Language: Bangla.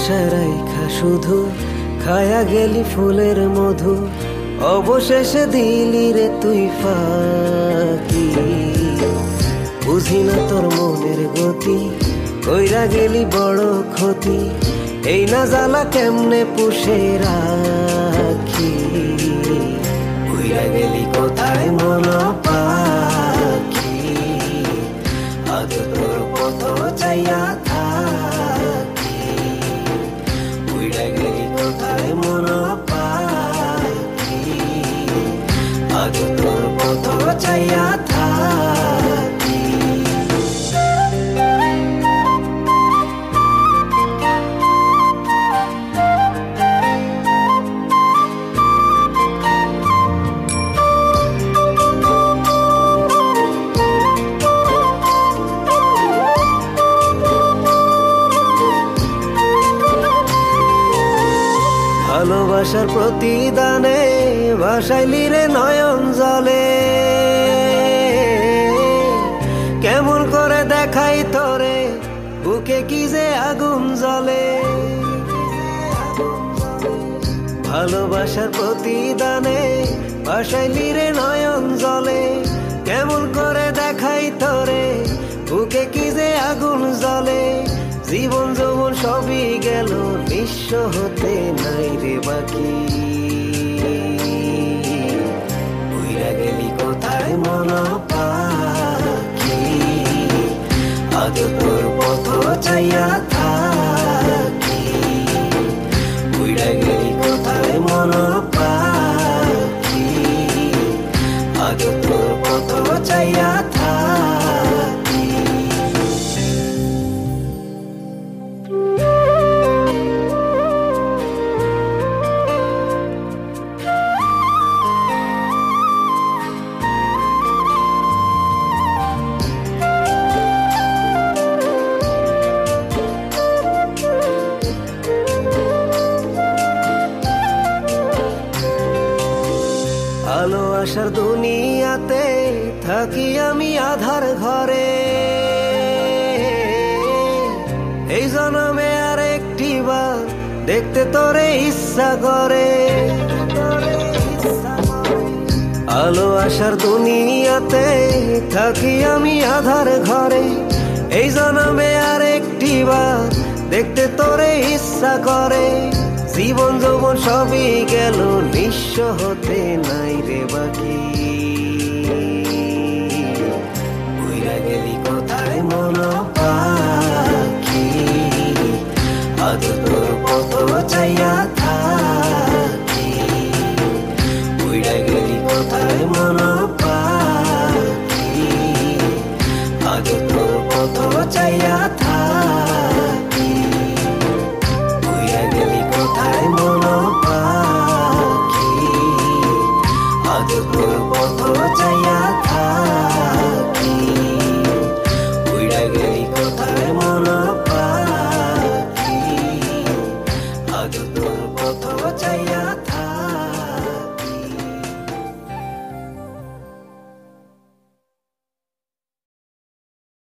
আশা রাইখা শুধু খায়া গেলি ফুলের মধু, অবশেষে দিলি রে তুই ফাঁকি। বুঝি না তোর মনের গতি, কইরা গেলি বড় ক্ষতি, এই না জ্বালা কেমনে পুষে রাখি। কইরা গেলি কোথায় মন পাখি, আজ তোর পথ চাইয়া থাকি। কইরা গেলি কোথায় মন পাখি, আজ তোর পথ চাইয়া থাকি। ভালোবাসার প্রতিদানে ভাসাইলি রে নয়ন জলে, কেমন করে দেখাই তোরে বুকে কি যে আগুন জ্বলে। ভালোবাসার প্রতিদানে ভাসাইলি রে নয়ন জলে, কেমন করে দেখাই তোরে বুকে কি যে আগুন জ্বলে। জীবন যৌবন সবই গেল নিঃস্ব হতে নাই রে বাকি। উইরা গেলি কোথায় মন পাখি, আজ তোর পথ চাইয়া থাকি। উইরা গেলি কোথায় মন পাখি, আজ তোর পথ চাইয়া থাকি। আলো আসার দুনিয়াতে থাকি আমি আধার ঘরে, এই জন্মে আর একটি বার দেখতে তোরে ইচ্ছা করে। আলো আসার দুনিয়াতে থাকি আমি আধার ঘরে, এই জন্মে আর একটি বার দেখতে তোরে ইচ্ছা করে। জীবন যৌবন সবই গেল নিঃস্ব হতে নাই রে বাকি। উইরা গেলি কোথায় মন পাখি, আজ তোর পথ চাইয়া থাকি। উইরা গেলি কোথায় মন পাখি, আজ তোর পথ চাইয়া থাকি। উইরা গেলি কোথায় মন পাখি, আজ তোর পথ চাইয়া